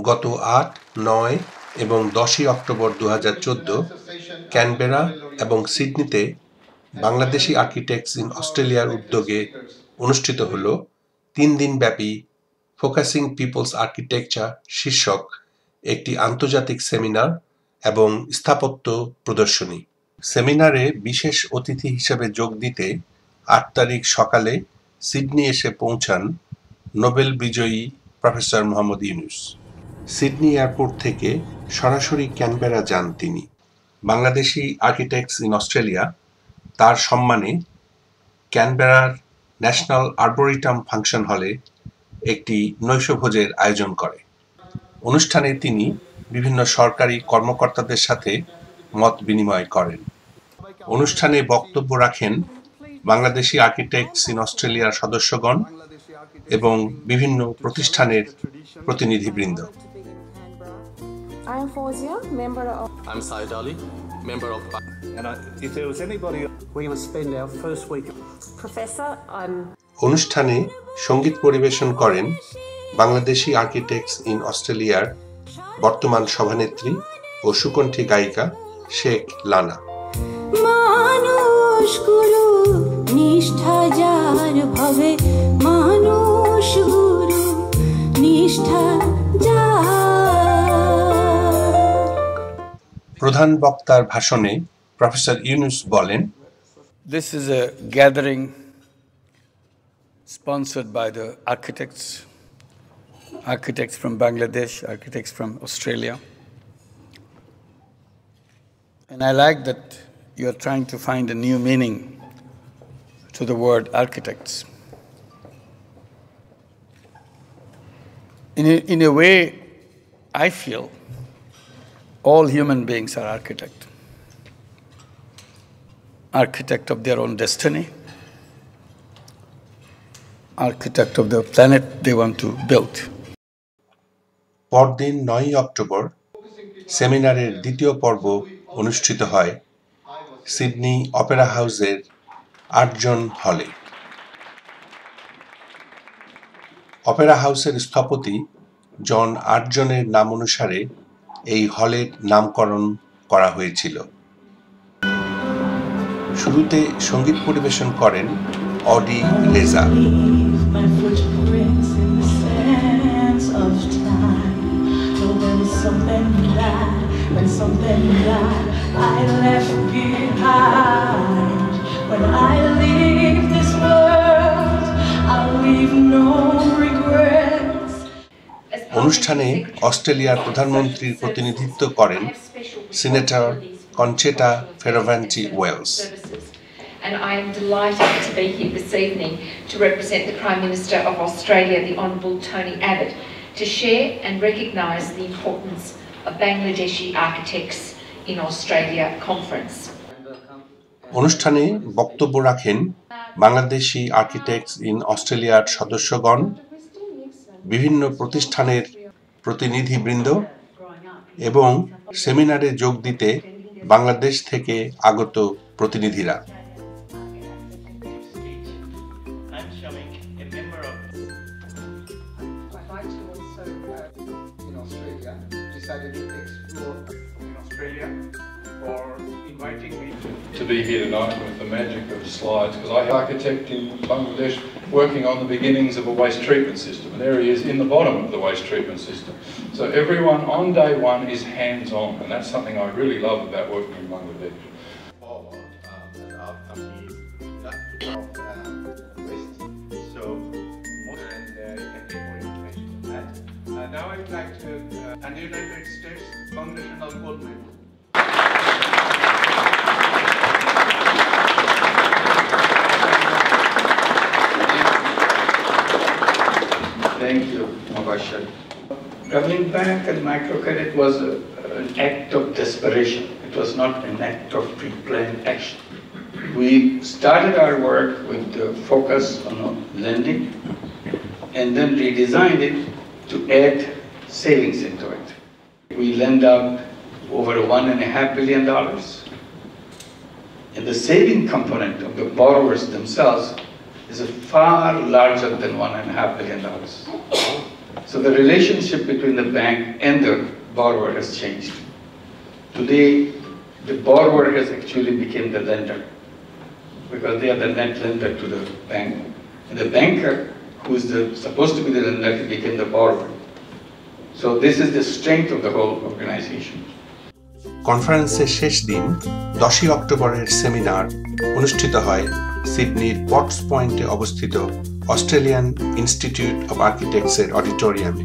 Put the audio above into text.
গত ৮, ৯ এবং ১০ই অক্টোবর ২০১৪ ক্যানবেরা এবং সিডনিতে বাংলাদেশি আর্কিটেক্টস ইন অস্ট্রেলিয়ার উদ্যোগে অনুষ্ঠিত হল ৩ দিনব্যাপী ফোকাসিং পিপলস আর্কিটেকচার শীর্ষক একটি আন্তর্জাতিক সেমিনার এবং স্থাপত্য প্রদর্শনী। সেমিনারে বিশেষ অতিথি হিসেবে যোগ দিতে ৮ তারিখ সকালে সিডনি এসে পৌঁছান নোবেল বিজয়ী professor Mohammad Yunus. Sydney airport থেকে সরাসরি ক্যানবেরা যান তিনি। বাংলাদেশি আর্কিটেক্টস ইন অস্ট্রেলিয়া তার সম্মানে ক্যানবেরার ন্যাশনাল আর্বোরিটাম ফাংশন হলে একটি নৈশভোজের আয়োজন করে। অনুষ্ঠানে তিনি বিভিন্ন সরকারি কর্মকর্তাদের সাথে মত বিনিময় করেন। অনুষ্ঠানে বক্তব্য রাখেন বাংলাদেশি আর্কিটেক্টস ইন অস্ট্রেলিয়ার সদস্যগণ এবং বিভিন্ন প্রতিষ্ঠানের প্রতিনিধিবৃন্দ। I'm Fawzia, member of... I'm Saeed Ali, member of... And if there was anybody... We're going to spend our first week... Professor, I'm... অনুষ্ঠানে সঙ্গীত পরিবেশন করেন বাংলাদেশি আর্কিটেক্টস ইন অস্ট্রেলিয়ার বর্তমান সভানেত্রী ও সুকণ্ঠী গায়িকা শেখ লানা। মানুষ গুরু নিষ্ঠা যার ভাবে, মানুষ গুরু নিষ্ঠা প্রধান বক্তার ভাষণে প্রফেসর ইউনূস বলেন, This is a gathering sponsored by the architects from Bangladesh, architects from Australia. And I like that you are trying to find a new meaning to the word architects. In a way, I feel all human beings are architect of their own destiny, architect of the planet they want to build. পরদিন ৯ই October সেমিনারের দ্বিতীয় পর্ব অনুষ্ঠিত হয় Sydney Opera হাউসের আর্টজন হলে। Opera হাউসের স্থপতি জন আর্টজনের নাম অনুসারে এই হলের নামকরণ করা হয়েছিল। শুরুতে সঙ্গীত পরিবেশন করেন অডি রেজা। অনুষ্ঠানে অস্ট্রেলিয়ার প্রধানমন্ত্রীর প্রতিনিধিত্ব করেন senator কনচেটা ফেরোভান্টি-ওয়েলস। And I am delighted to be here this evening to represent the Prime Minister of Australia, the Honourable Tony Abbott, to share and recognise the importance of Bangladeshi Architects in Australia conference. অনুষ্ঠানে বক্তব্য রাখেন Bangladeshi architects in অস্ট্রেলিয়ার সদস্যগণ, বিভিন্ন প্রতিষ্ঠানের প্রতিনিধিবৃন্দ এবং সেমিনারে যোগ দিতে বাংলাদেশ থেকে আগত প্রতিনিধিরা। To be here tonight with the magic of slides, because I am an architect in Bangladesh working on the beginnings of a waste treatment system, and there he is in the bottom of the waste treatment system. So everyone on day one is hands-on, and that's something I really love about working in Bangladesh. Now I'd like to, an United States Congressional Gold Medal. Thank you, Mubashir. Coming back at microcredit was an act of desperation. It was not an act of pre-planned action. We started our work with the focus on lending and then redesigned it to add savings into it. We lend out over $1.5 billion. And the saving component of the borrowers themselves is far larger than $1.5 billion. So the relationship between the bank and the borrower has changed. Today, the borrower has actually become the lender because they are the net lender to the bank. And the banker, who is supposed to be the lender, became the borrower. So this is the strength of the whole organization. কনফারেন্সের শেষ দিন 10ই অক্টোবরের seminar অনুষ্ঠিত হয় সিডনির pots পয়েন্টে অবস্থিত Australian institute of আর্কিটেক্টসের অডিটোরিয়ামে।